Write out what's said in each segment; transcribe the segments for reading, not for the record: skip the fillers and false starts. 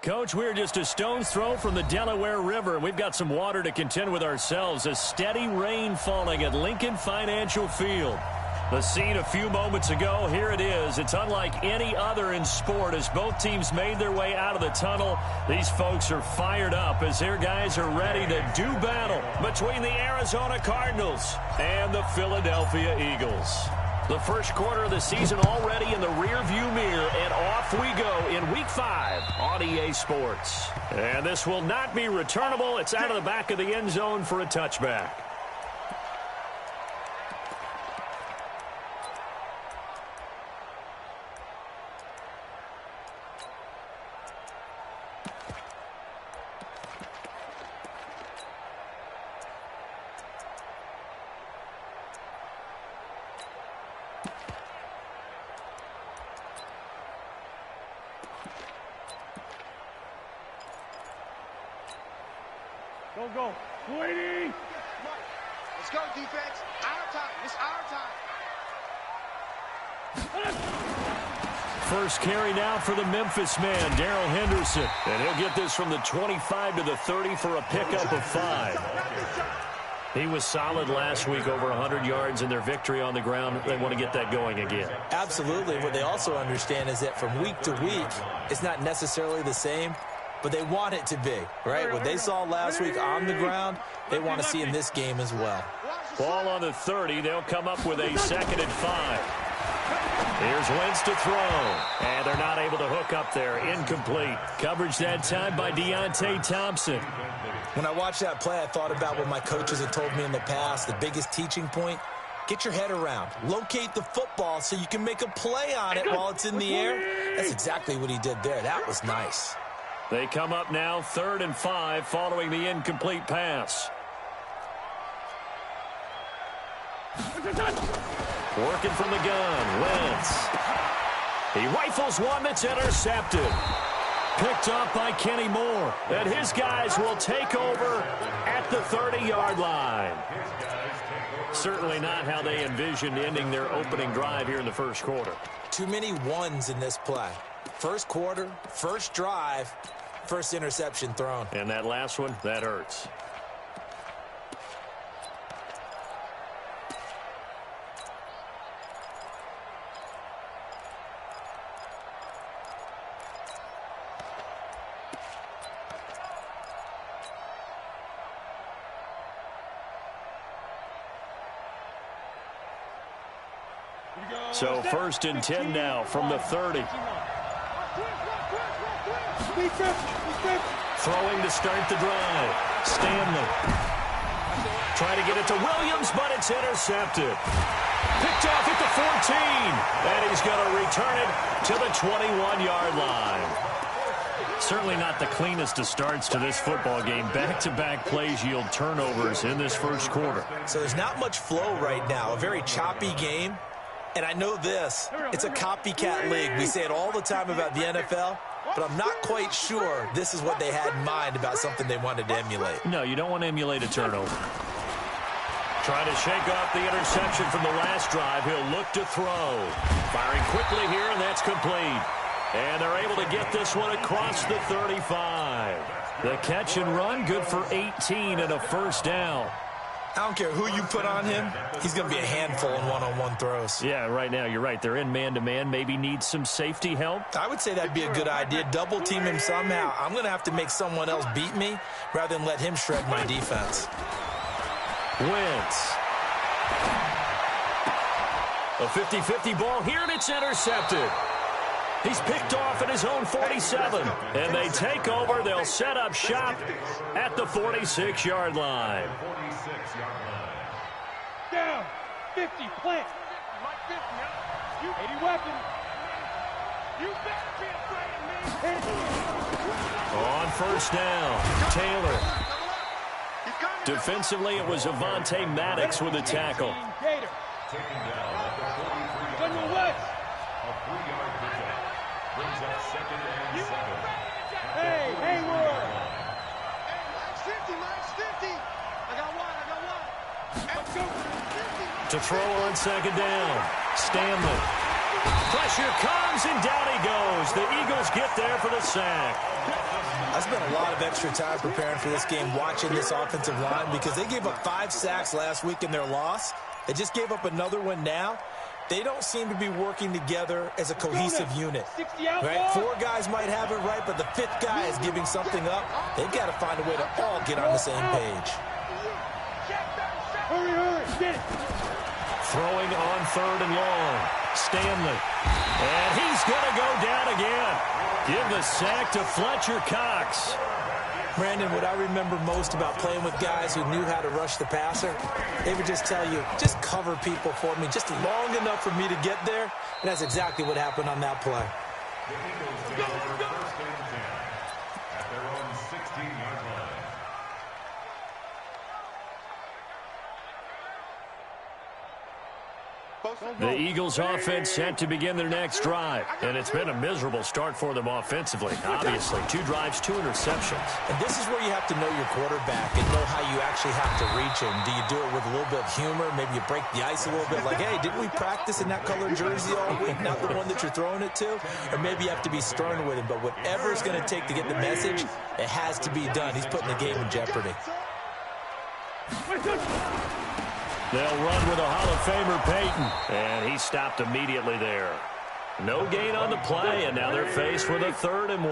Coach, we're just a stone's throw from the Delaware River, and we've got some water to contend with ourselves. A steady rain falling at Lincoln Financial Field. The scene a few moments ago, here it is. It's unlike any other in sport as both teams made their way out of the tunnel. These folks are fired up as their guys are ready to do battle between the Arizona Cardinals and the Philadelphia Eagles. The first quarter of the season already in the rearview mirror, and off we go in Week 5 on EA Sports. And this will not be returnable. It's out of the back of the end zone for a touchback. Go. Waiting. Let's go, defense. Our time. It's our time. First carry now for the Memphis man, Darrell Henderson. And he'll get this from the 25 to the 30 for a pickup of 5. He was solid last week, over 100 yards in their victory on the ground. They want to get that going again. Absolutely. What they also understand is that from week to week, it's not necessarily the same, but they want it to be, right? What they saw last week on the ground, they want to see in this game as well. Ball on the 30. They'll come up with a 2nd and 5. Here's Wentz to throw. And they're not able to hook up there. Incomplete. Coverage that time by Deontay Thompson. When I watched that play, I thought about what my coaches had told me in the past. The biggest teaching point, get your head around. Locate the football so you can make a play on it while it's in the air. That's exactly what he did there. That was nice. They come up now 3rd and 5 following the incomplete pass. Working from the gun, Wentz. He rifles one that's intercepted. Picked up by Kenny Moore. And his guys will take over at the 30-yard line. Certainly not how they envisioned ending their opening drive here in the first quarter. Too many ones in this play. First quarter, first drive, first interception thrown. And that last one, that hurts. So 1st and 10 now from the 30. Throwing to start the drive. Stanley. Trying to get it to Williams, but it's intercepted. Picked off at the 14. And he's going to return it to the 21-yard line. Certainly not the cleanest of starts to this football game. Back-to-back plays yield turnovers in this first quarter. So there's not much flow right now. A very choppy game. And I know this, it's a copycat league. We say it all the time about the NFL, but I'm not quite sure this is what they had in mind about something they wanted to emulate. No, you don't want to emulate a turnover. Trying to shake off the interception from the last drive. He'll look to throw. Firing quickly here, and that's complete. And they're able to get this one across the 35. The catch and run, good for 18 and a first down. I don't care who you put on him. He's going to be a handful in one-on-one throws. Yeah, right now, you're right. They're in man-to-man. Maybe need some safety help. I would say that'd be a good idea. Double team him somehow. I'm going to have to make someone else beat me rather than let him shred my defense. Wentz. A 50-50 ball here, and it's intercepted. He's picked off at his own 47. And they take over. They'll set up shop at the 46-yard line. Down. 50. Plant. 80 weapon. You better be afraid of me. On first down, Taylor. Defensively, it was Avonte Maddox with a tackle. Hey, Hayward. To throw on second down, Stanley. Pressure comes, and down he goes. The Eagles get there for the sack. I spent a lot of extra time preparing for this game, watching this offensive line, because they gave up 5 sacks last week in their loss. They just gave up another one now. They don't seem to be working together as a cohesive unit. Right? 4 guys might have it right, but the 5th guy is giving something up. They've got to find a way to all get on the same page. Hurry, get it. Throwing on 3rd and long. Stanley. And he's going to go down again. Give the sack to Fletcher Cox. Brandon, what I remember most about playing with guys who knew how to rush the passer, they would just tell you, just cover people for me, just long enough for me to get there. And that's exactly what happened on that play. The Eagles offense set to begin their next drive. And it's been a miserable start for them offensively. Obviously, 2 drives, 2 interceptions. And this is where you have to know your quarterback and know how you actually have to reach him. Do you do it with a little bit of humor? Maybe you break the ice a little bit like, hey, didn't we practice in that colored jersey all week? Not the one that you're throwing it to? Or maybe you have to be stern with him. But whatever it's going to take to get the message, it has to be done. He's putting the game in jeopardy. They'll run with a Hall of Famer, Peyton. And he stopped immediately there. No gain on the play, and now they're faced with a 3rd and 1.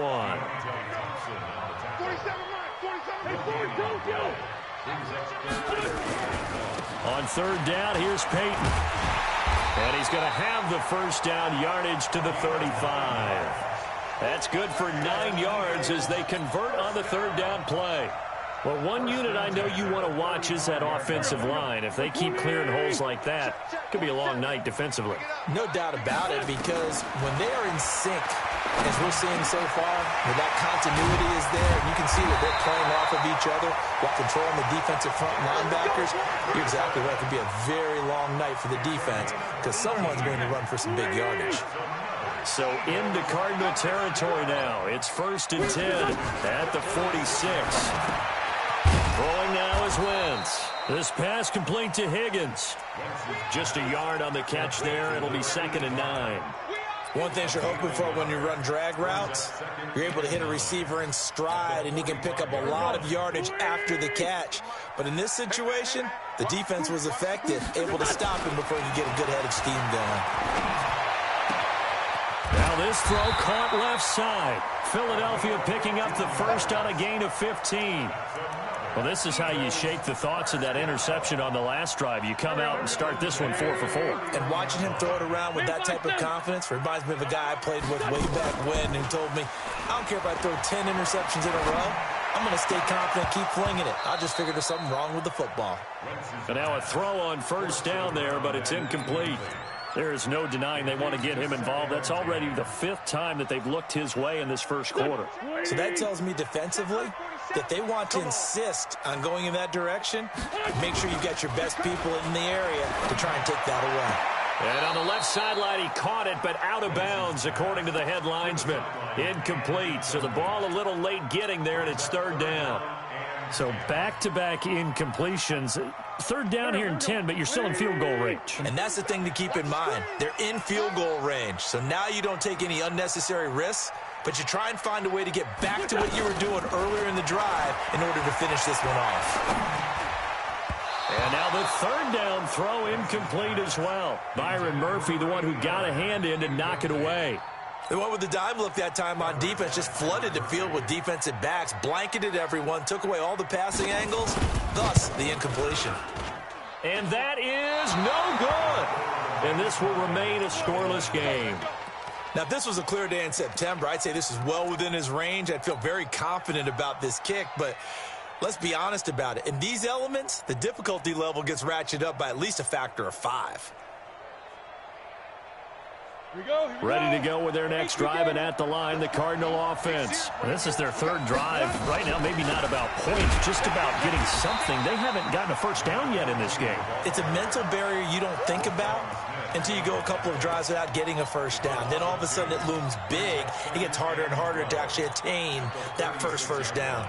47 On 3rd down, here's Peyton. And he's going to have the 1st down yardage to the 35. That's good for 9 yards as they convert on the 3rd down play. Well, one unit I know you want to watch is that offensive line. If they keep clearing holes like that, it could be a long night defensively. No doubt about it, because when they are in sync, as we're seeing so far, where that continuity is there, and you can see that they're playing off of each other while controlling the defensive front linebackers, you're exactly right. It could be a very long night for the defense because someone's going to run for some big yardage. So into Cardinal territory now. It's 1st and 10 at the 46. Throwing now is Wentz. This pass complete to Higgins. Just a yard on the catch there. It'll be 2nd and 9. One thing you're hoping for when you run drag routes, you're able to hit a receiver in stride, and he can pick up a lot of yardage after the catch. But in this situation, the defense was effective, able to stop him before he could get a good head of steam going. Now this throw caught left side. Philadelphia picking up the 1st on a gain of 15. Well, this is how you shake the thoughts of that interception on the last drive. You come out and start this one 4 for 4. And watching him throw it around with that type of confidence reminds me of a guy I played with way back when who told me, I don't care if I throw 10 interceptions in a row. I'm going to stay confident, keep flinging it. I just figured there's something wrong with the football. And now a throw on 1st down there, but it's incomplete. There is no denying they want to get him involved. That's already the 5th time that they've looked his way in this 1st quarter. So that tells me defensively that they want to insist on going in that direction. Make sure you've got your best people in the area to try and take that away. And on the left sideline, he caught it, but out of bounds, according to the head linesman. Incomplete. So the ball a little late getting there, and it's 3rd down. So back-to-back incompletions. 3rd down here in 10, but you're still in field goal range. And that's the thing to keep in mind. They're in field goal range. So now you don't take any unnecessary risks, but you try and find a way to get back to what you were doing earlier in the drive in order to finish this one off. And now the 3rd down throw incomplete as well. Byron Murphy, the one who got a hand in to knock it away. The one with the dime look that time on defense just flooded the field with defensive backs, blanketed everyone, took away all the passing angles, thus the incompletion. And that is no good. And this will remain a scoreless game. Now, if this was a clear day in September, I'd say this is well within his range. I'd feel very confident about this kick, but let's be honest about it. In these elements, the difficulty level gets ratcheted up by at least a factor of 5. Ready to go with their next drive, and at the line, the Cardinal offense. This is their 3rd drive. Right now, maybe not about points, just about getting something. They haven't gotten a 1st down yet in this game. It's a mental barrier you don't think about until you go a couple of drives without getting a 1st down. Then all of a sudden it looms big. It gets harder and harder to actually attain that first down.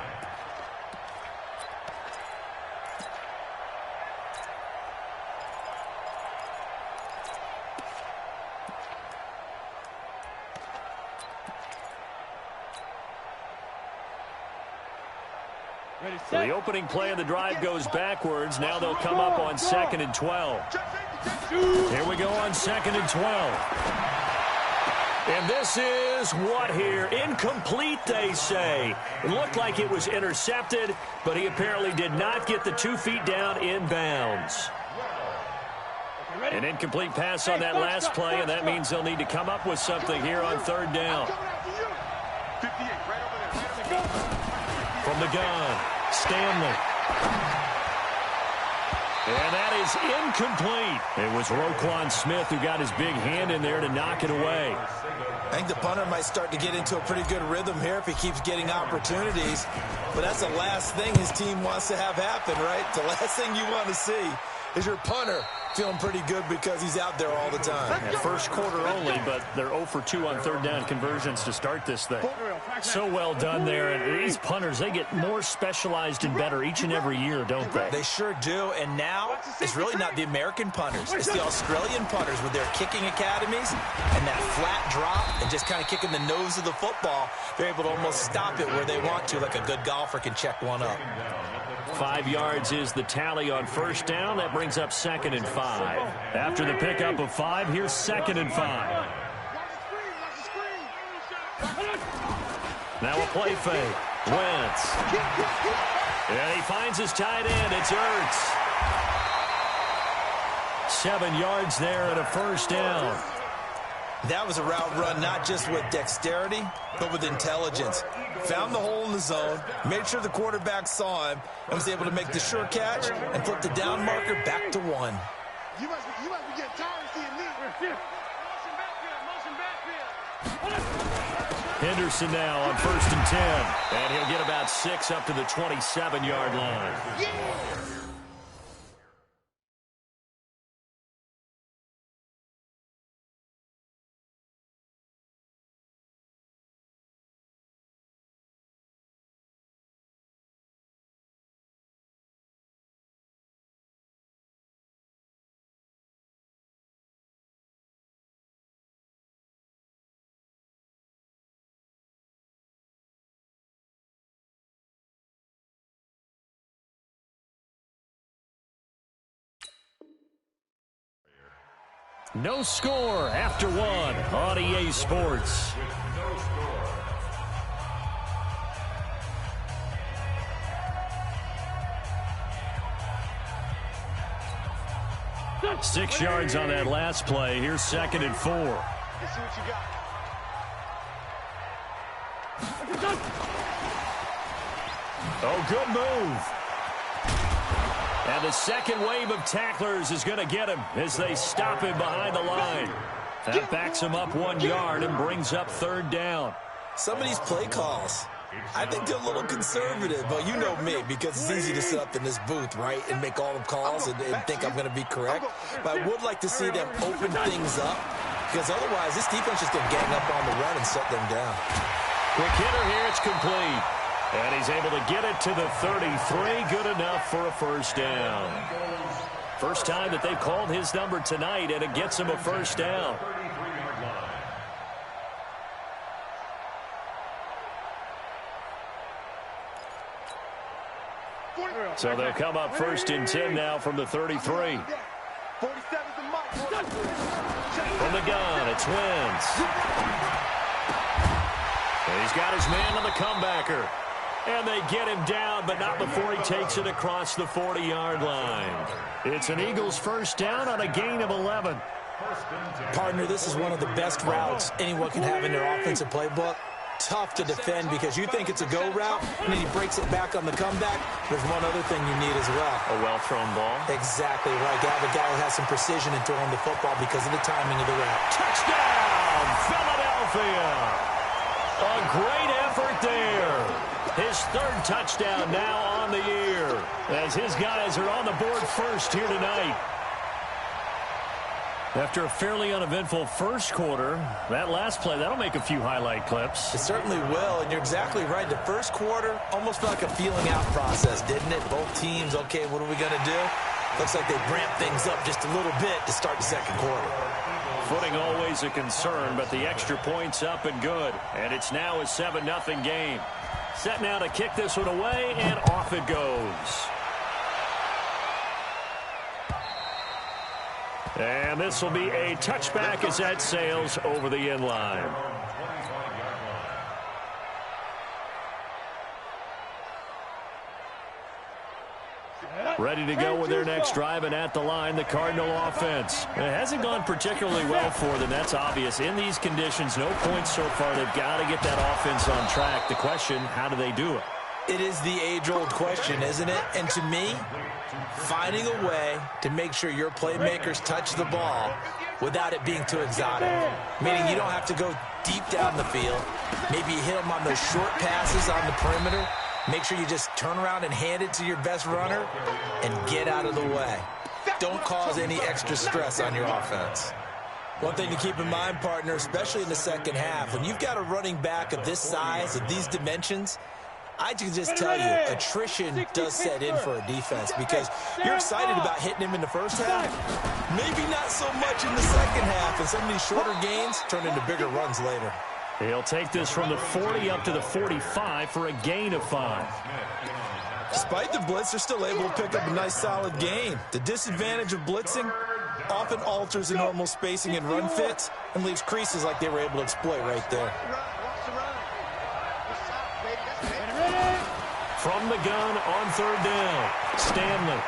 The opening play of the drive goes backwards. Now they'll come up on 2nd and 12. Here we go on 2nd and 12. And this is what here? Incomplete, they say. It looked like it was intercepted, but he apparently did not get the 2 feet down in bounds. An incomplete pass on that last play, and that means they'll need to come up with something here on 3rd down. From the gun, Stanley. And that is incomplete. It was Roquan Smith who got his big hand in there to knock it away. I think the punter might start to get into a pretty good rhythm here if he keeps getting opportunities. But that's the last thing his team wants to have happen, right? The last thing you want to see is your punter feeling pretty good because he's out there all the time. Yeah, first quarter only, but they're 0 for 2 on 3rd down conversions to start this thing. So well done there. And these punters, they get more specialized and better each and every year, don't they? They sure do. And now it's really not the American punters. It's the Australian punters with their kicking academies and that flat drop and just kind of kicking the nose of the football. They're able to almost stop it where they want to, like a good golfer can check one up. 5 yards is the tally on 1st down. That brings up 2nd and 5. After the pickup of 5, here's 2nd and 5. Now a play fake. Wentz. And he finds his tight end. It's Ertz. 7 yards there and a 1st down. That was a route run not just with dexterity, but with intelligence. Found the hole in the zone, made sure the quarterback saw him, and was able to make the sure catch and flip the down marker back to 1. You must be getting tired of seeing me. Henderson now on 1st and 10. And he'll get about 6 up to the 27-yard line. No score after 1 on EA Sports. Six yards on that last play. Here's 2nd and 4. Let's see what you got. Oh, good move. And the second wave of tacklers is going to get him as they stop him behind the line. That backs him up 1 yard and brings up 3rd down. Some of these play calls, I think they're a little conservative, but you know me, because it's easy to sit up in this booth, right, and make all the calls and think I'm going to be correct. But I would like to see them open things up, because otherwise this defense is going to gang up on the run and shut them down. Quick hitter here, it's complete. And he's able to get it to the 33. Good enough for a 1st down. First time that they've called his number tonight, and it gets him a 1st down. So they'll come up 1st and 10 now from the 33. From the gun, it's Wentz. And he's got his man on the comebacker. And they get him down, but not before he takes it across the 40-yard line. It's an Eagles 1st down on a gain of 11. Partner, this is one of the best routes anyone can have in their offensive playbook. Tough to defend because you think it's a go route, and then he breaks it back on the comeback. There's one other thing you need as well. A well-thrown ball. Exactly right. You have a guy who has some precision in throwing the football because of the timing of the route. Touchdown, Philadelphia! A great effort there. His 3rd touchdown now on the year as his guys are on the board first here tonight. After a fairly uneventful first quarter, that last play, that'll make a few highlight clips. It certainly will, and you're exactly right. The first quarter almost felt like a feeling out process, didn't it? Both teams, okay, what are we going to do? Looks like they ramped things up just a little bit to start the second quarter. Footing always a concern, but the extra point's up and good. And it's now a 7-0 game. Set now to kick this one away, and off it goes. And this will be a touchback as that sails over the end line. Ready to go with their next drive, and at the line, the Cardinal offense. It hasn't gone particularly well for them. That's obvious. In these conditions, no points so far. They've got to get that offense on track. The question, how do they do it? It is the age-old question, isn't it? And to me, finding a way to make sure your playmakers touch the ball without it being too exotic. Meaning you don't have to go deep down the field. Maybe you hit them on those short passes on the perimeter. Make sure you just turn around and hand it to your best runner and get out of the way. Don't cause any extra stress on your offense. One thing to keep in mind, partner, especially in the second half, when you've got a running back of this size, of these dimensions, I can just tell you, attrition does set in for a defense because you're excited about hitting him in the first half. Maybe not so much in the second half, and some of these shorter gains turn into bigger runs later. He'll take this from the 40 up to the 45 for a gain of 5. Despite the blitz, they're still able to pick up a nice solid gain. The disadvantage of blitzing often alters the normal spacing and run fits and leaves creases like they were able to exploit right there. From the gun on third down, Stanley.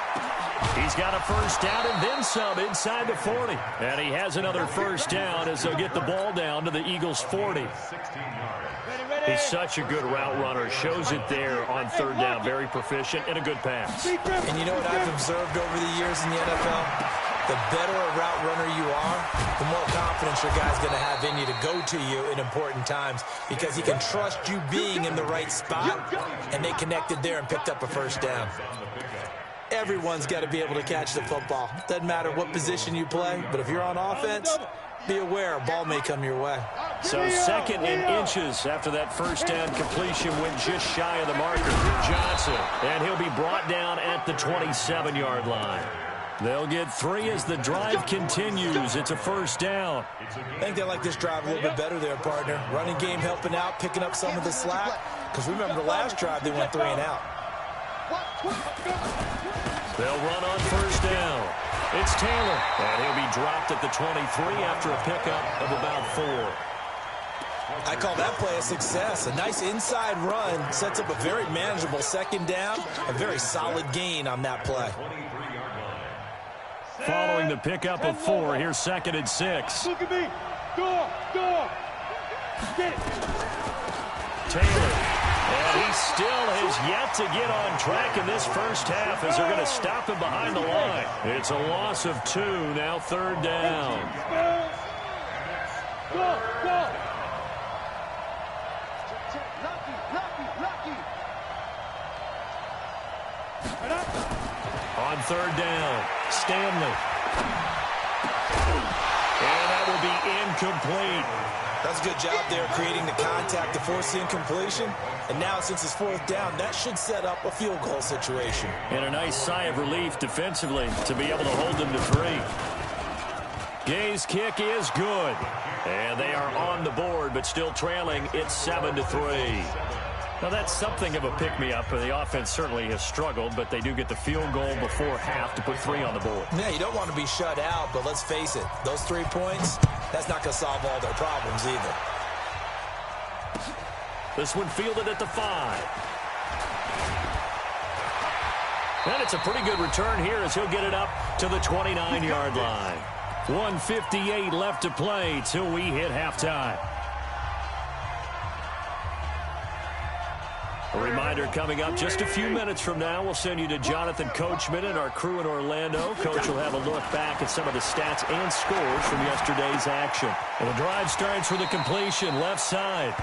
He's got a first down and then some inside the 40. And he has another first down as they'll get the ball down to the Eagles' 40. He's such a good route runner. Shows it there on third down. Very proficient and a good pass. And you know what I've observed over the years in the NFL? The better a route runner you are, the more confidence your guy's going to have in you to go to you in important times because he can trust you being in the right spot, and they connected there and picked up a first down. Everyone's got to be able to catch the football. Doesn't matter what position you play, but if you're on offense, be aware a ball may come your way. So second and inches after that first down completion went just shy of the marker. Johnson, and he'll be brought down at the 27-yard line. They'll get 3 as the drive continues. It's a first down. I think they like this drive a little bit better there, partner. Running game helping out, picking up some of the slack. Because remember the last drive, they went 3 and out. They'll run on first down. It's Taylor, and he'll be dropped at the 23 after a pickup of about 4. I call that play a success. A nice inside run sets up a very manageable second down. A very solid gain on that play. Following the pickup of 4, here's second and 6. Look at me. Door. Get it. Taylor. And he still has yet to get on track in this first half as they're going to stop him behind the line. It's a loss of 2, now third down. Go. On third down, Stanley. And that will be incomplete. That's a good job there creating the contact to force the incompletion. And now since it's fourth down, that should set up a field goal situation. And a nice sigh of relief defensively to be able to hold them to 3. Gay's kick is good. And they are on the board, but still trailing. It's 7-3. Now, that's something of a pick-me-up. The offense certainly has struggled, but they do get the field goal before half to put 3 on the board. Yeah, you don't want to be shut out, but let's face it. Those 3 points, that's not going to solve all their problems either. This one fielded at the 5. And it's a pretty good return here as he'll get it up to the 29-yard line. 1:58 left to play till we hit halftime. A reminder coming up just a few minutes from now, we'll send you to Jonathan Coachman and our crew in Orlando. Coach will have a look back at some of the stats and scores from yesterday's action. And the drive starts with a completion left side.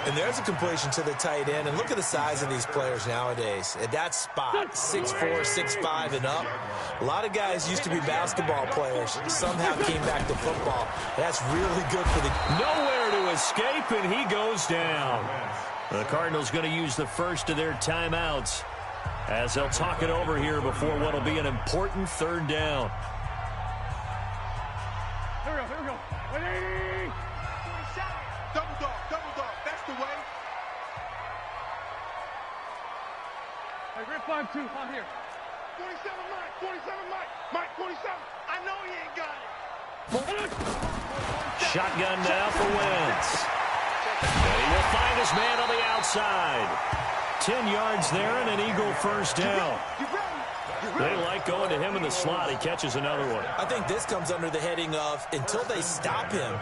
And there's a completion to the tight end. And look at the size of these players nowadays. At that spot, 6'4", 6'5", and up. A lot of guys used to be basketball players. Somehow came back to football. That's really good for the... Nowhere to escape, and he goes down. The Cardinals going to use the first of their timeouts as they'll talk it over here before what will be an important third down. Here we go. Ready? Double dog. That's the way. Hey, grab 5-2. I'm here. 47 Mike. 47 Mike. Mike, 47. I know he ain't got it. Shotgun now for Wentz. And he will find his man on the outside. 10 yards there and an Eagle first down. They like going to him in the slot. He catches another one. I think this comes under the heading of until they stop him,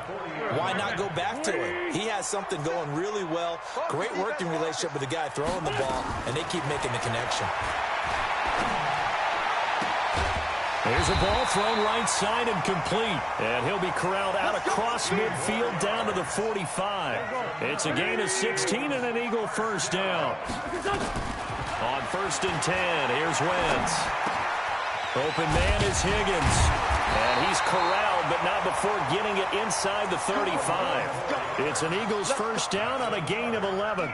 why not go back to him? He has something going really well. Great working relationship with the guy throwing the ball, and they keep making the connection. There's a ball thrown right side and complete. And he'll be corralled out across midfield down to the 45. It's a gain of 16 and an Eagle first down. On 1st and 10, here's Wentz. Open man is Higgins. And he's corralled, but not before getting it inside the 35. It's an Eagles first down on a gain of 11.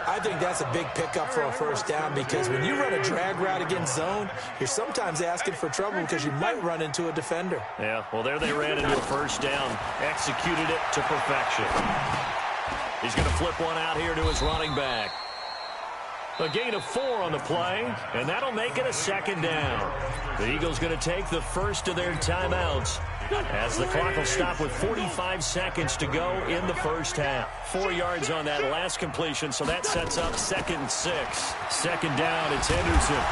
I think that's a big pickup for a first down because when you run a drag route against zone, you're sometimes asking for trouble because you might run into a defender. Yeah, well, there they ran into a first down. Executed it to perfection. He's going to flip one out here to his running back. A gain of 4 on the play, and that'll make it a second down. The Eagles going to take the first of their timeouts as the clock will stop with 45 seconds to go in the first half. 4 yards on that last completion, so that sets up 2nd and 6. Second down, it's Henderson.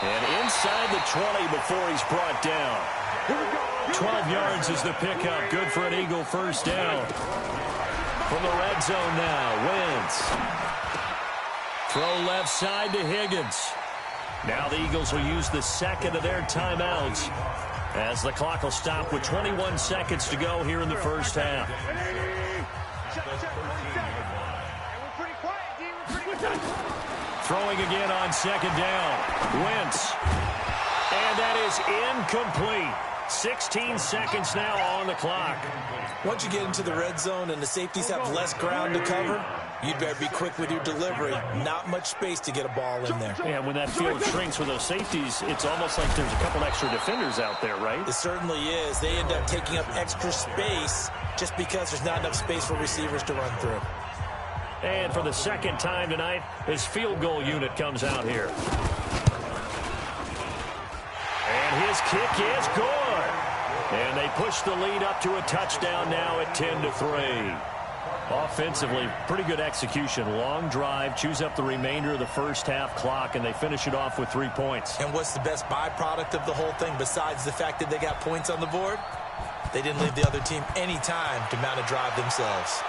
And inside the 20 before he's brought down. 12 yards is the pickup. Good for an Eagle first down. From the red zone now, Wentz. Throw left side to Higgins. Now the Eagles will use the second of their timeouts as the clock will stop with 21 seconds to go here in the first half. Throwing again on second down. Wentz. And that is incomplete. 16 seconds now on the clock. Once you get into the red zone and the safeties have less ground to cover, you'd better be quick with your delivery. Not much space to get a ball in there. Yeah, when that field shrinks with those safeties, it's almost like there's a couple extra defenders out there, right? It certainly is. They end up taking up extra space just because there's not enough space for receivers to run through. And for the second time tonight, his field goal unit comes out here. And his kick is good. And they push the lead up to a touchdown now at 10-3. Offensively, pretty good execution. Long drive, chews up the remainder of the first half clock, and they finish it off with 3 points. And what's the best byproduct of the whole thing besides the fact that they got points on the board? They didn't leave the other team any time to mount a drive themselves.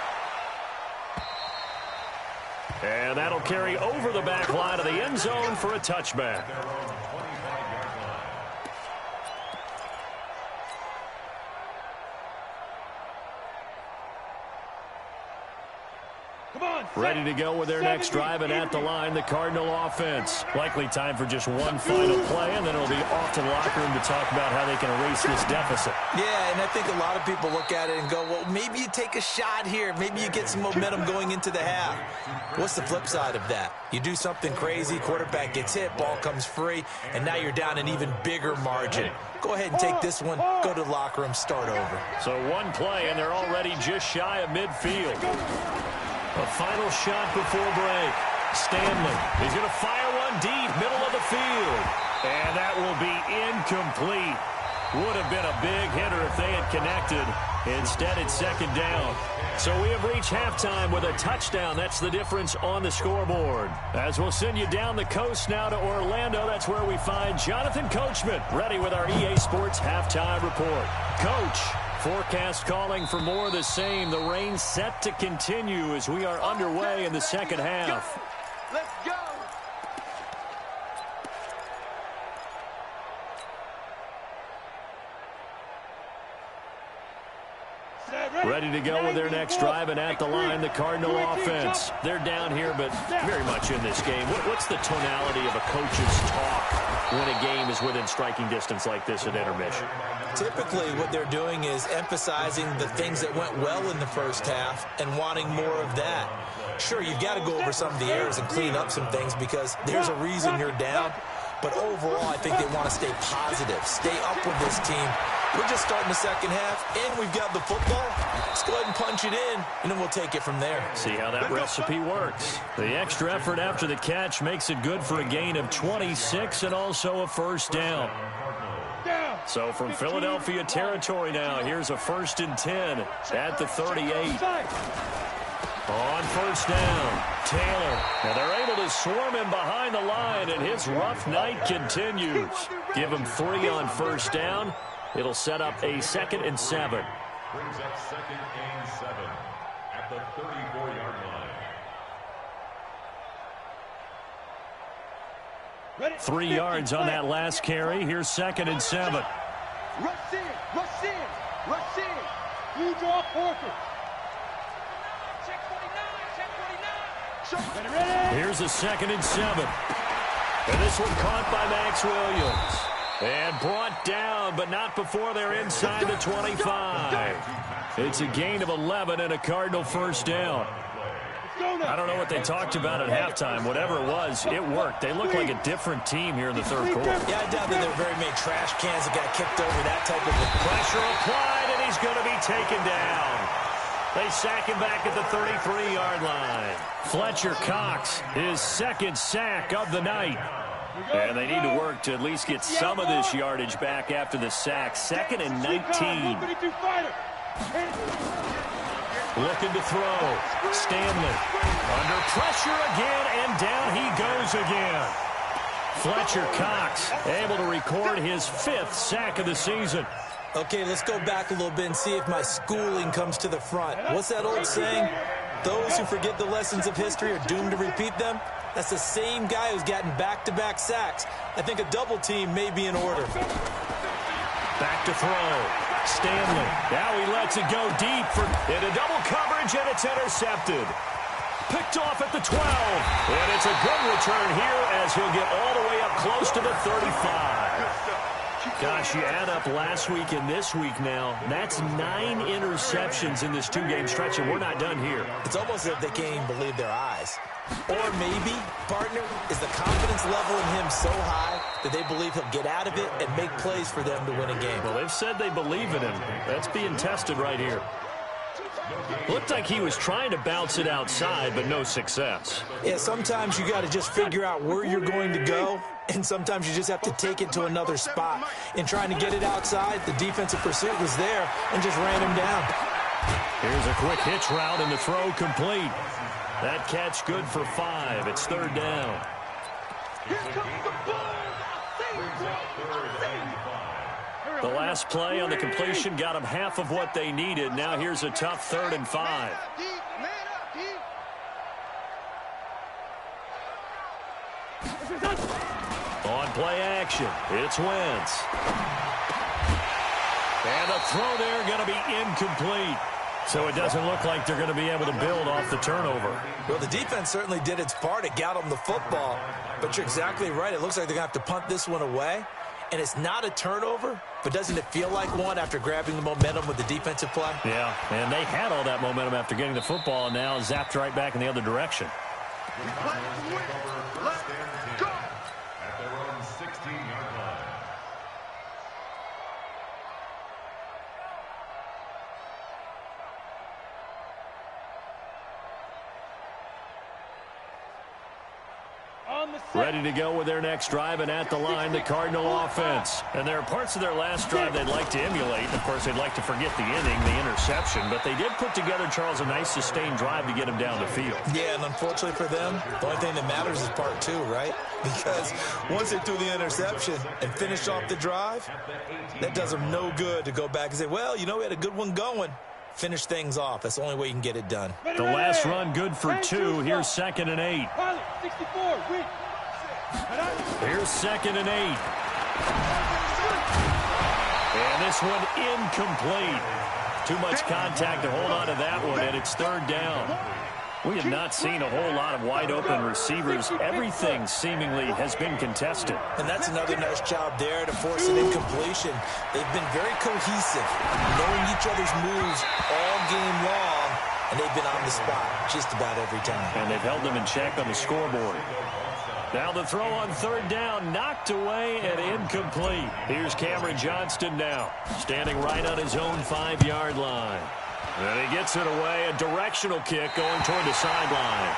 And that'll carry over the back line of the end zone for a touchback. Ready to go with their next drive, and at the line, the Cardinal offense. Likely time for just one final play, and then it'll be off to the locker room to talk about how they can erase this deficit. Yeah, and I think a lot of people look at it and go, well, maybe you take a shot here. Maybe you get some momentum going into the half. What's the flip side of that? You do something crazy, quarterback gets hit, ball comes free, and now you're down an even bigger margin. Go ahead and take this one, go to the locker room, start over. So one play, and they're already just shy of midfield. A final shot before break. Stanley. He's going to fire one deep, middle of the field. And that will be incomplete. Would have been a big hitter if they had connected. Instead, it's second down. So we have reached halftime with a touchdown. That's the difference on the scoreboard. As we'll send you down the coast now to Orlando, that's where we find Jonathan Coachman, ready with our EA Sports halftime report. Coach, forecast calling for more of the same. The rain set to continue as we are underway in the second half. Let's go. Ready to go with their next drive, and at the line, the Cardinal offense. They're down here, but very much in this game. What's the tonality of a coach's talk when a game is within striking distance like this at intermission? Typically, what they're doing is emphasizing the things that went well in the first half and wanting more of that. Sure, you've got to go over some of the errors and clean up some things because there's a reason you're down. But overall, I think they want to stay positive, stay up with this team, We're just starting the second half, and we've got the football. Let's go ahead and punch it in, and then we'll take it from there. See how that recipe works. The extra effort after the catch makes it good for a gain of 26 and also a first down. So from Philadelphia territory now, here's a 1st and 10 at the 38. On first down, Taylor. And they're able to swarm him behind the line, and his rough night continues. Give him 3 on first down. It'll set up a 2nd and 7. Brings up 2nd and 7 at the 34-yard line. 3 yards on that last carry. Here's 2nd and 7. Rush in, rush in, rush in. You draw Porter. Check 49, check 49. Here's a 2nd and 7. And this one caught by Max Williams. And brought down, but not before they're inside the 25. It's a gain of 11 and a Cardinal first down. I don't know what they talked about at halftime. Whatever it was, it worked. They look like a different team here in the third quarter. Yeah, I doubt that there were very many trash cans that got kicked over that type of pressure applied, and he's going to be taken down. They sack him back at the 33-yard line. Fletcher Cox, his 2nd sack of the night. And they need to work to at least get some of this yardage back after the sack. 2nd and 19. Looking to throw. Stanley under pressure again, and down he goes again. Fletcher Cox able to record his 5th sack of the season. Okay, let's go back a little bit and see if my schooling comes to the front. What's that old saying? Those who forget the lessons of history are doomed to repeat them. That's the same guy who's gotten back-to-back sacks. I think a double team may be in order. Back to throw. Stanley. Now he lets it go deep into double coverage, and it's intercepted. Picked off at the 12. And it's a good return here as he'll get all the way up close to the 35. Gosh, you add up last week and this week now, that's 9 interceptions in this 2-game stretch, and we're not done here. It's almost as if they can't even believe their eyes. Or maybe, partner, is the confidence level in him so high that they believe he'll get out of it and make plays for them to win a game. Well, they've said they believe in him. That's being tested right here. Looked like he was trying to bounce it outside, but no success. Yeah, sometimes you got to just figure out where you're going to go, and sometimes you just have to take it to another spot. In trying to get it outside, the defensive pursuit was there and just ran him down. Here's a quick hitch route, and the throw complete. That catch good for 5. It's 3rd down. The last play on the completion got them half of what they needed. Now here's a tough 3rd and 5. On play action, it's Wentz. And the throw there going to be incomplete. So it doesn't look like they're going to be able to build off the turnover. Well, the defense certainly did its part. It got them the football. But you're exactly right. It looks like they're going to have to punt this one away. And it's not a turnover, but doesn't it feel like one after grabbing the momentum with the defensive play? Yeah, and they had all that momentum after getting the football, and now zapped right back in the other direction. Let's go. At their own 16-yard line. Ready to go with their next drive, and at the line, the Cardinal offense. And there are parts of their last drive they'd like to emulate. Of course, they'd like to forget the inning, the interception, but they did put together, Charles, a nice sustained drive to get them down the field. Yeah, and unfortunately for them, the only thing that matters is part 2, right? Because once they threw the interception and finished off the drive, that does them no good to go back and say, well, you know, we had a good one going. Finish things off. That's the only way you can get it done. The last run good for 2. Here's 2nd and 8. Here's 2nd and 8. And this one incomplete. Too much contact to hold on to that one, and it's 3rd down. We have not seen a whole lot of wide-open receivers. Everything seemingly has been contested. And that's another nice job there to force an incompletion. They've been very cohesive, knowing each other's moves all game long, and they've been on the spot just about every time. And they've held them in check on the scoreboard. Now the throw on third down, knocked away and incomplete. Here's Cameron Johnston now, standing right on his own 5-yard line. And he gets it away, a directional kick going toward the sideline.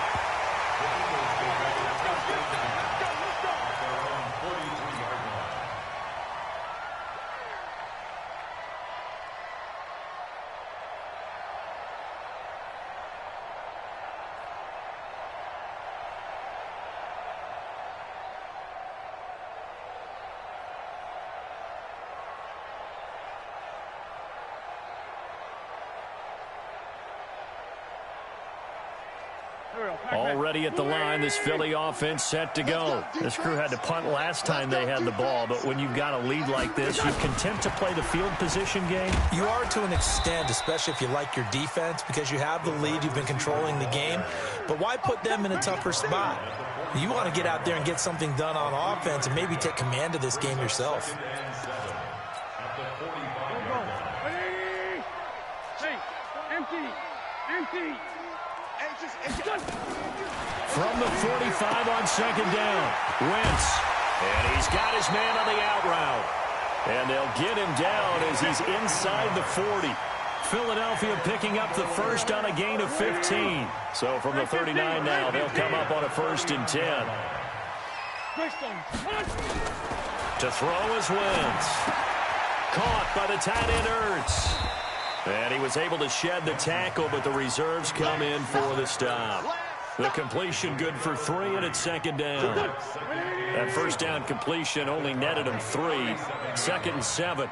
Already at the line, this Philly offense set to go. This crew had to punt last time they had the ball, but when you've got a lead like this, you're content to play the field position game? You are to an extent, especially if you like your defense, because you have the lead, you've been controlling the game. But why put them in a tougher spot? You want to get out there and get something done on offense and maybe take command of this game yourself. Hey, empty. From the 45 on second down, Wentz. And he's got his man on the out route. And they'll get him down as he's inside the 40. Philadelphia picking up the first on a gain of 15. So from the 39 now, they'll come up on a 1st and 10. To throw is Wentz. Caught by the tight end Ertz. And he was able to shed the tackle, but the reserves come in for the stop. The completion good for 3, and it's second down. That first down completion only netted him 3. 2nd and 7.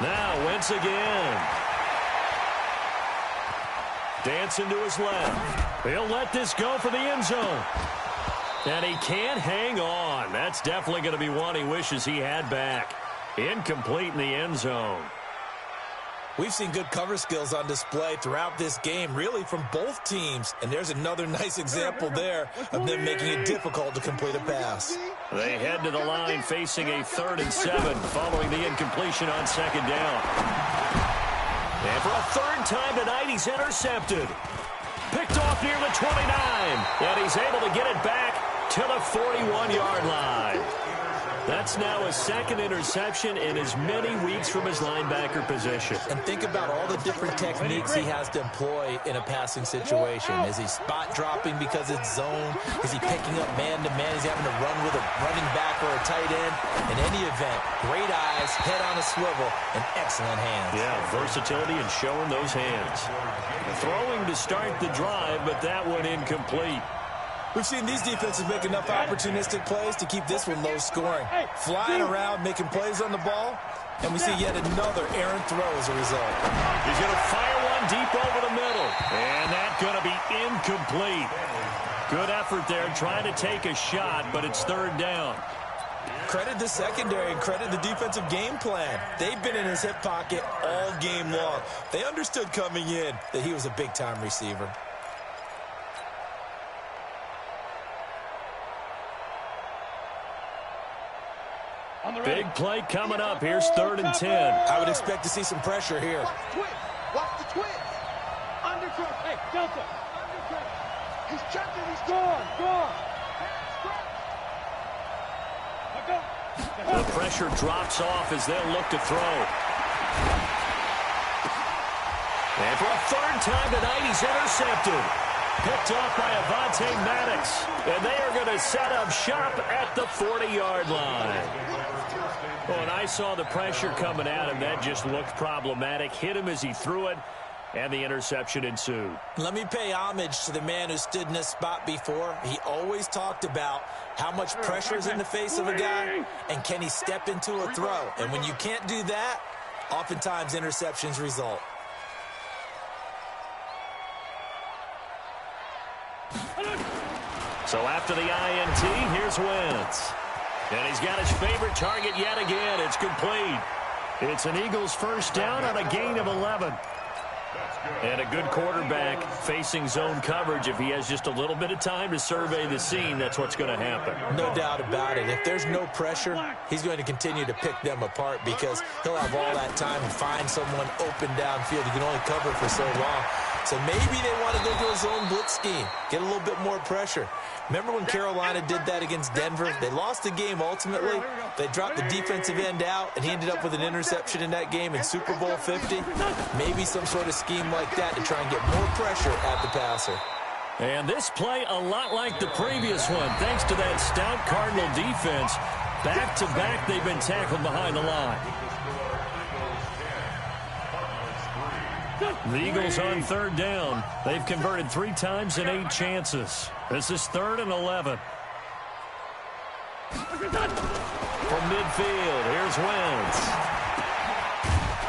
Now Wentz again. Dancing to his left. He'll let this go for the end zone. And he can't hang on. That's definitely going to be one he wishes he had back. Incomplete in the end zone. We've seen good cover skills on display throughout this game, really from both teams. And there's another nice example there of them making it difficult to complete a pass. They head to the line facing a 3rd and 7 following the incompletion on second down. And for a 3rd time tonight, he's intercepted. Picked off near the 29. And he's able to get it back to the 41-yard line. That's now a 2nd interception in as many weeks from his linebacker position. And think about all the different techniques he has to employ in a passing situation. Is he spot dropping because it's zone? Is he picking up man-to-man? Is he having to run with a running back or a tight end? In any event, great eyes, head on a swivel, and excellent hands. Yeah, versatility and showing those hands. Throwing to start the drive, but that one incomplete. We've seen these defenses make enough opportunistic plays to keep this one low scoring. Flying around, making plays on the ball, and we see yet another errant throw as a result. He's going to fire one deep over the middle, and that's going to be incomplete. Good effort there trying to take a shot, but it's 3rd down. Credit the secondary and credit the defensive game plan. They've been in his hip pocket all game long. They understood coming in that he was a big-time receiver. Big play coming up. Here's 3rd and 10. I would expect to see some pressure here. Watch the twist. Undercut. Hey, Delta. Undercut. He's checking. He's Gone. The pressure drops off as they'll look to throw. And for a 3rd time tonight, he's intercepted. Picked off by Avonte Maddox. And they are going to set up shop at the 40-yard line. Well, and I saw the pressure coming at him. That just looked problematic. Hit him as he threw it, and the interception ensued. Let me pay homage to the man who stood in this spot before. He always talked about how much pressure is in the face of a guy, and can he step into a throw. And when you can't do that, oftentimes interceptions result. So after the INT, here's Wentz. And he's got his favorite target yet again. It's complete. It's an Eagles 1st down on a gain of 11. And a good quarterback facing zone coverage. If he has just a little bit of time to survey the scene, that's what's going to happen. No doubt about it. If there's no pressure, he's going to continue to pick them apart because he'll have all that time to find someone open downfield. You can only cover for so long. So maybe they want to go to a zone blitz scheme, get a little bit more pressure. Remember when Carolina did that against Denver? They lost the game ultimately. They dropped the defensive end out, and he ended up with an interception in that game in Super Bowl 50. Maybe some sort of scheme like that to try and get more pressure at the passer. And this play a lot like the previous one, thanks to that stout Cardinal defense. Back-to-back, they've been tackled behind the line. The Eagles on third down. They've converted 3 times in 8 chances. This is 3rd and 11. From midfield, here's Wentz.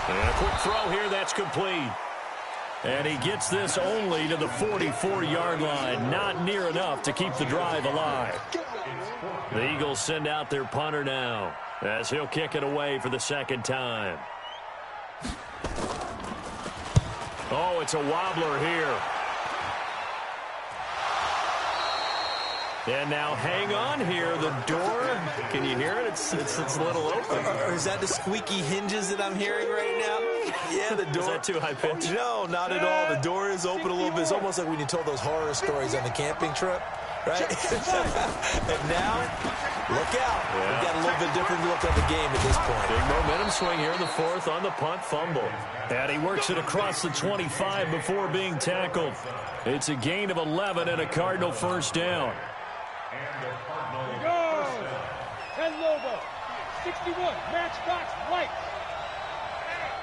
And a quick throw here, that's complete. And he gets this only to the 44-yard line. Not near enough to keep the drive alive. The Eagles send out their punter now, as he'll kick it away for the 2nd time. Oh, it's a wobbler here. And now hang on here. The door, can you hear it? It's a little open. Or is that the squeaky hinges that I'm hearing right now? Yeah, the door. Is that too high pitch? No, not at all. The door is open a little bit. It's almost like when you told those horror stories on the camping trip, right? And now, look out. Yeah. We've got a little bit different look at the game at this point. Big momentum swing here in the 4th on the punt fumble. And he works it across the 25 before being tackled. It's a gain of 11 and a Cardinal 1st down. Go! 10 logo. 61. Matchbox white.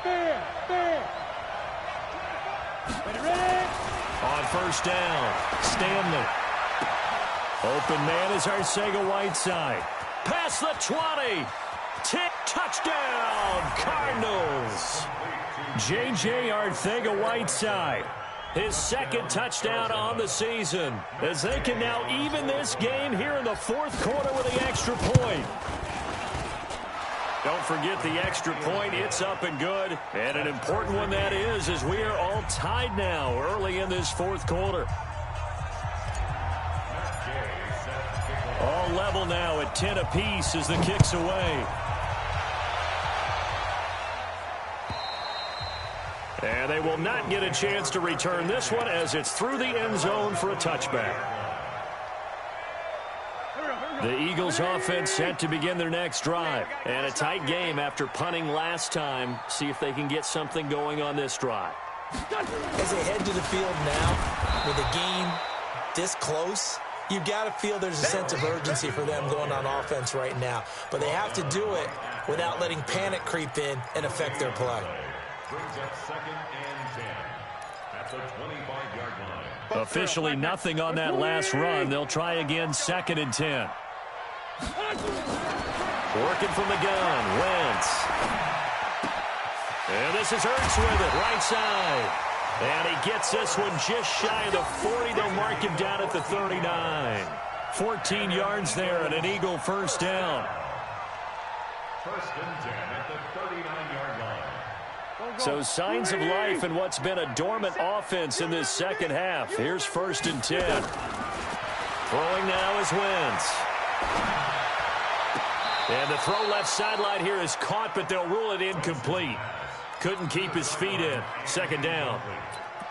Fair. Ready? On 1st down, Stanley. Open man is Arcega-Whiteside. Past the 20. Touchdown, Cardinals. J.J. Arcega-Whiteside. His 2nd touchdown on the season, as they can now even this game here in the 4th quarter with the extra point. Don't forget the extra point. It's up and good. And an important one that is, as we are all tied now early in this 4th quarter. All level now at 10 apiece as the kick's away. And they will not get a chance to return this one as it's through the end zone for a touchback. The Eagles offense set to begin their next drive. And a tight game after punting last time. See if they can get something going on this drive. As they head to the field now, with the game this close, you've got to feel there's a sense of urgency for them going on offense right now. But they have to do it without letting panic creep in and affect their play. Brings up 2nd and 10 at the 25-yard line. Officially nothing on that last run. They'll try again 2nd and 10. Working from the gun, Wentz. And this is Ertz with it, right side. And he gets this one just shy of the 40. They'll mark him down at the 39. 14 yards there and an Eagle 1st down. 1st and 10 at the 39-yard line. So signs of life in what's been a dormant offense in this 2nd half. Here's 1st and 10. Throwing now is Wentz. And the throw left sideline here is caught, but they'll rule it incomplete. Couldn't keep his feet in. 2nd down.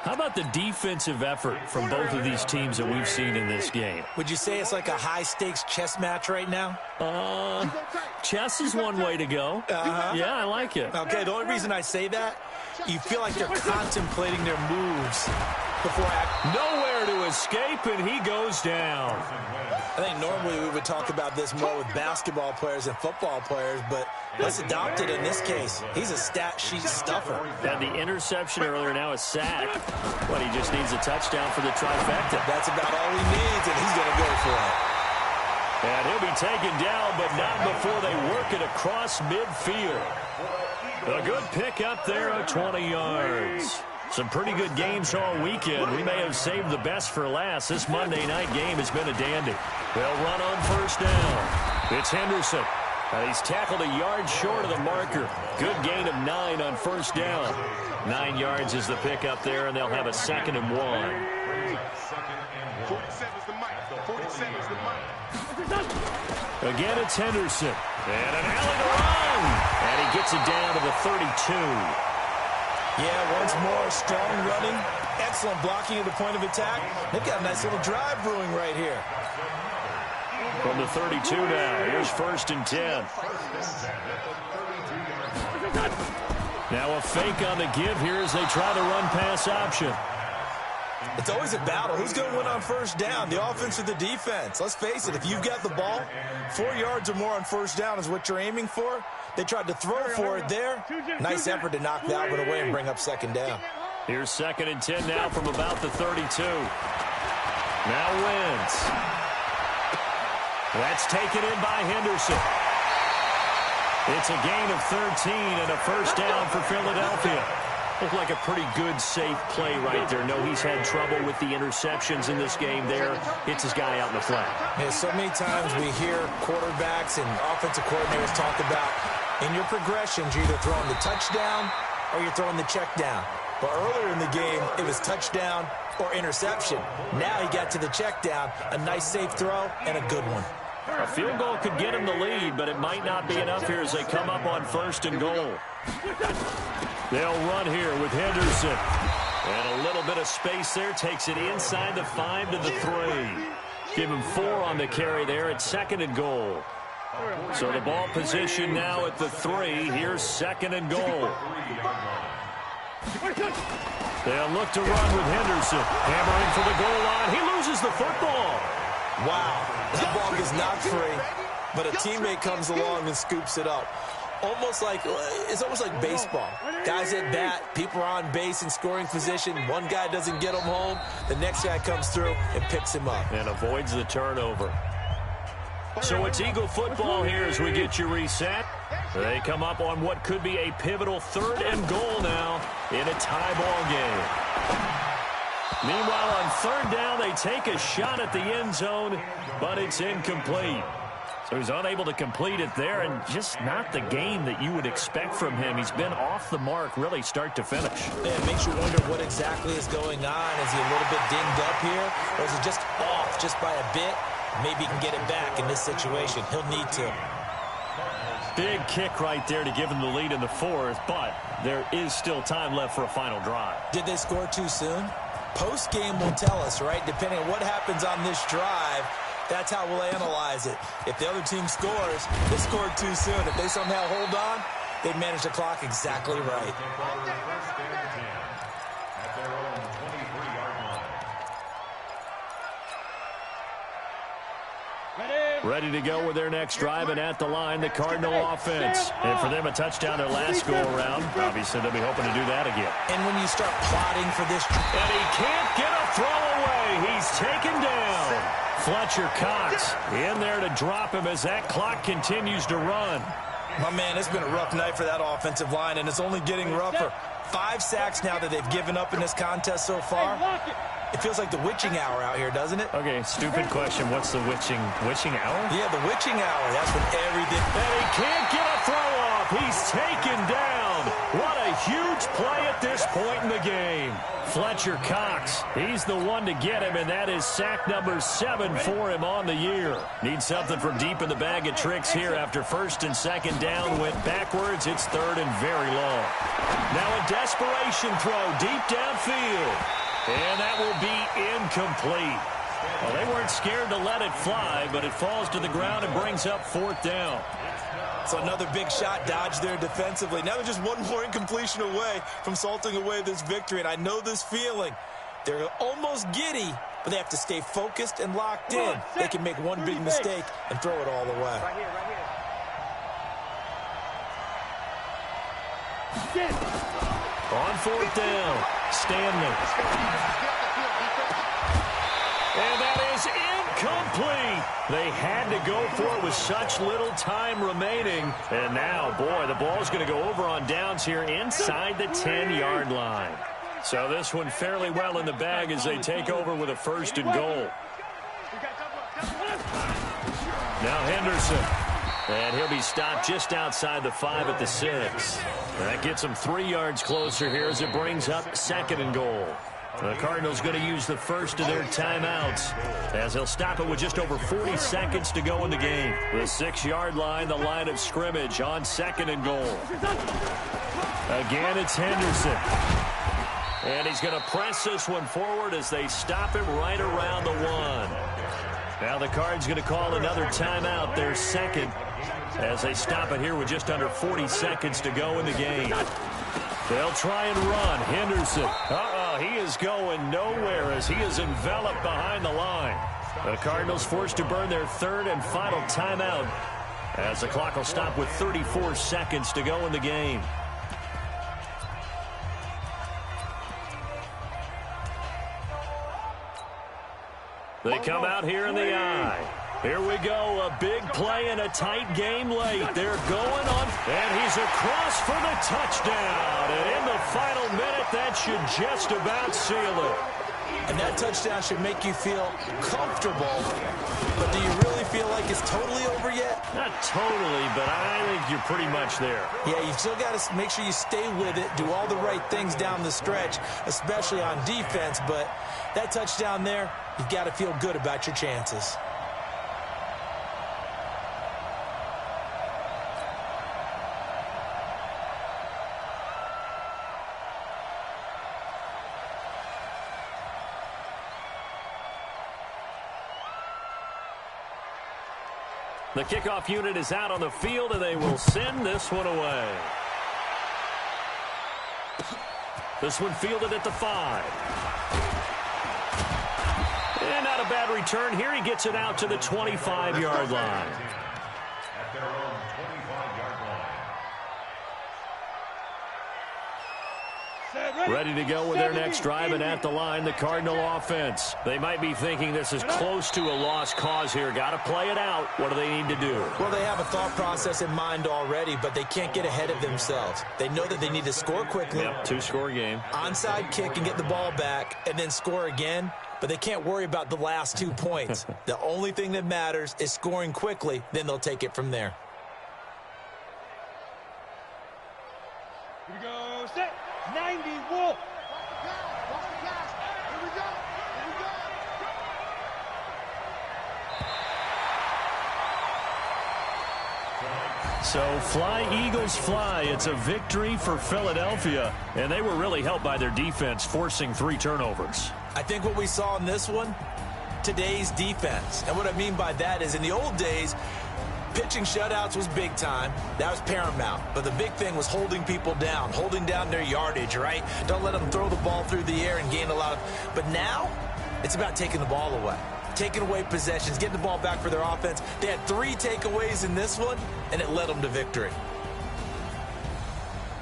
How about the defensive effort from both of these teams that we've seen in this game? Would you say it's like a high-stakes chess match right now? Chess is one way to go. Yeah, I like it. Okay, the only reason I say that, you feel like they're contemplating their moves before acting. Nowhere to escape, and he goes down. I think normally we would talk about this more with basketball players and football players, but let's adopt it in this case. He's a stat sheet stuffer. Had the interception earlier, now a sack. But he just needs a touchdown for the trifecta. That's about all he needs, and he's going to go for it. And he'll be taken down, but not before they work it across midfield. A good pick up there at 20 yards. Some pretty good games all weekend. We may have saved the best for last. This Monday night game has been a dandy. They'll run on 1st down. It's Henderson. He's tackled a yard short of the marker. Good gain of 9 on 1st down. 9 yards is the pick up there, and they'll have a 2nd and 1. 47's the mic. 47's the mic. Again, it's Henderson. And an alley to run. And he gets it down to the 32. Yeah, once more, strong running, Excellent blocking at the point of attack. They've got a nice little drive brewing right here. From the 32 now, here's 1st and 10. Now a fake on the give here as they try the run-pass option. It's always a battle. Who's going to win on 1st down, the offense or the defense? Let's face it, if you've got the ball, 4 yards or more on 1st down is what you're aiming for. They tried to throw for it there. Nice effort to knock that one away and bring up 2nd down. Here's 2nd and 10 now from about the 32. Now Wentz. That's taken in by Henderson. It's a gain of 13 and a 1st down for Philadelphia. Looked like a pretty good, safe play right there. No, he's had trouble with the interceptions in this game there. Hits his guy out in the flat. Yeah, so many times we hear quarterbacks and offensive coordinators talk about in your progressions, you're either throwing the touchdown or you're throwing the check down. But earlier in the game, it was touchdown or interception. Now he got to the check down, a nice safe throw, and a good one. A field goal could get him the lead, but it might not be enough here as they come up on 1st and goal. They'll run here with Henderson. And a little bit of space there. Takes it inside the 5 to the 3. Give him 4 on the carry there at 2nd and goal. So the ball position now at the 3. Here's 2nd and goal. They'll look to run with Henderson. Hammering for the goal line. He loses the football. Wow, that ball gets knocked free, but a teammate comes along and scoops it up. It's almost like baseball. Guys at bat, people are on base in scoring position. One guy doesn't get him home. The next guy comes through and picks him up. And avoids the turnover. So it's Eagle football here as we get you reset. They come up on what could be a pivotal 3rd and goal now in a tie ball game. Meanwhile, on 3rd down, they take a shot at the end zone, but it's incomplete. So he's unable to complete it there, and just not the game that you would expect from him. He's been off the mark, really, start to finish. Yeah, it makes you wonder what exactly is going on. Is he a little bit dinged up here, or is he just off just by a bit? Maybe he can get it back in this situation. He'll need to. Big kick right there to give him the lead in the 4th, but there is still time left for a final drive. Did they score too soon? Post-game will tell us, right? Depending on what happens on this drive, that's how we'll analyze it. If the other team scores, they scored too soon. If they somehow hold on, they manage the clock exactly right. Ready to go with their next drive, and at the line, the Cardinal offense. And for them, a touchdown their last go-around. Obviously, they'll be hoping to do that again. And when you start plotting for this... And he can't get a throw away. He's taken down. Fletcher Cox in there to drop him as that clock continues to run. My man, it's been a rough night for that offensive line, and it's only getting rougher. 5 sacks now that they've given up in this contest so far. It feels like the witching hour out here, doesn't it? Okay, stupid question. What's the witching hour? Yeah, the witching hour. That's when everything... And he can't get a throw off. He's taken down. What a huge play at this point in the game. Fletcher Cox, he's the one to get him, and that is sack number 7 for him on the year. Needs something from deep in the bag of tricks here after 1st and 2nd down. Went backwards. It's 3rd and very long. Now a desperation throw deep downfield. And that will be incomplete. Well, they weren't scared to let it fly, but it falls to the ground and brings up 4th down. So another big shot dodged there defensively. Now they're just one more incompletion away from salting away this victory. And I know this feeling. They're almost giddy, but they have to stay focused and locked in. They can make one big mistake and throw it all the way. On 4th down, Stanley. And that is incomplete. They had to go for it with such little time remaining. And now, boy, the ball's going to go over on downs here inside the 10-yard line. So this one fairly well in the bag as they take over with a 1st and goal. Now Henderson. And he'll be stopped just outside the 5 at the 6. That gets him 3 yards closer here as it brings up 2nd and goal. The Cardinals going to use the first of their timeouts as they'll stop it with just over 40 seconds to go in the game. The 6-yard line, the line of scrimmage on 2nd and goal. Again, it's Henderson. And he's going to press this one forward as they stop him right around the 1. Now the Cards going to call another timeout, their second, as they stop it here with just under 40 seconds to go in the game. They'll try and run. Henderson. He is going nowhere as he is enveloped behind the line. The Cardinals forced to burn their third and final timeout as the clock will stop with 34 seconds to go in the game. They come out here in the eye. Here we go, a big play in a tight game late. They're going on, and he's across for the touchdown. And in the final minute, that should just about seal it. And that touchdown should make you feel comfortable. But do you really feel like it's totally over yet? Not totally, but I think you're pretty much there. Yeah, you've still got to make sure you stay with it, do all the right things down the stretch, especially on defense. But that touchdown there, you've got to feel good about your chances. The kickoff unit is out on the field, and they will send this one away. This one fielded at the 5. And not a bad return here. He gets it out to the 25-yard line. At their own 25-yard line. Ready to go with their next drive, and at the line, the Cardinal offense. They might be thinking this is close to a lost cause here. Got to play it out. What do they need to do? Well, they have a thought process in mind already, but they can't get ahead of themselves. They know that they need to score quickly. Yep, 2-score game. Onside kick and get the ball back, and then score again. But they can't worry about the last 2 points. The only thing that matters is scoring quickly. Then they'll take it from there. Here we go, set, 90, Wolf. So fly, Eagles, fly. It's a victory for Philadelphia, and they were really helped by their defense, forcing 3 turnovers. I think what we saw in this one, today's defense. And what I mean by that is in the old days, pitching shutouts was big time. That was paramount. But the big thing was holding people down, holding down their yardage, right? Don't let them throw the ball through the air and gain a lot of... But now, it's about taking the ball away. Taking away possessions, getting the ball back for their offense. They had 3 takeaways in this one, and it led them to victory.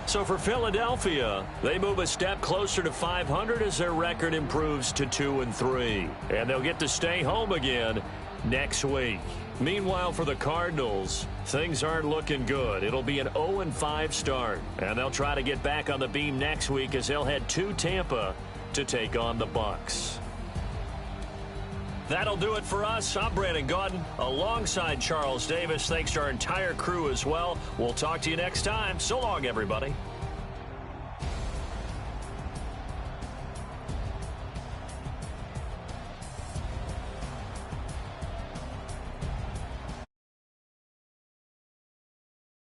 So for Philadelphia, they move a step closer to 500 as their record improves to 2-3. And they'll get to stay home again next week. Meanwhile, for the Cardinals, things aren't looking good. It'll be an 0-5 start. And they'll try to get back on the beam next week as they'll head to Tampa to take on the Bucs. That'll do it for us. I'm Brandon Gaudin alongside Charles Davis. Thanks to our entire crew as well. We'll talk to you next time. So long, everybody.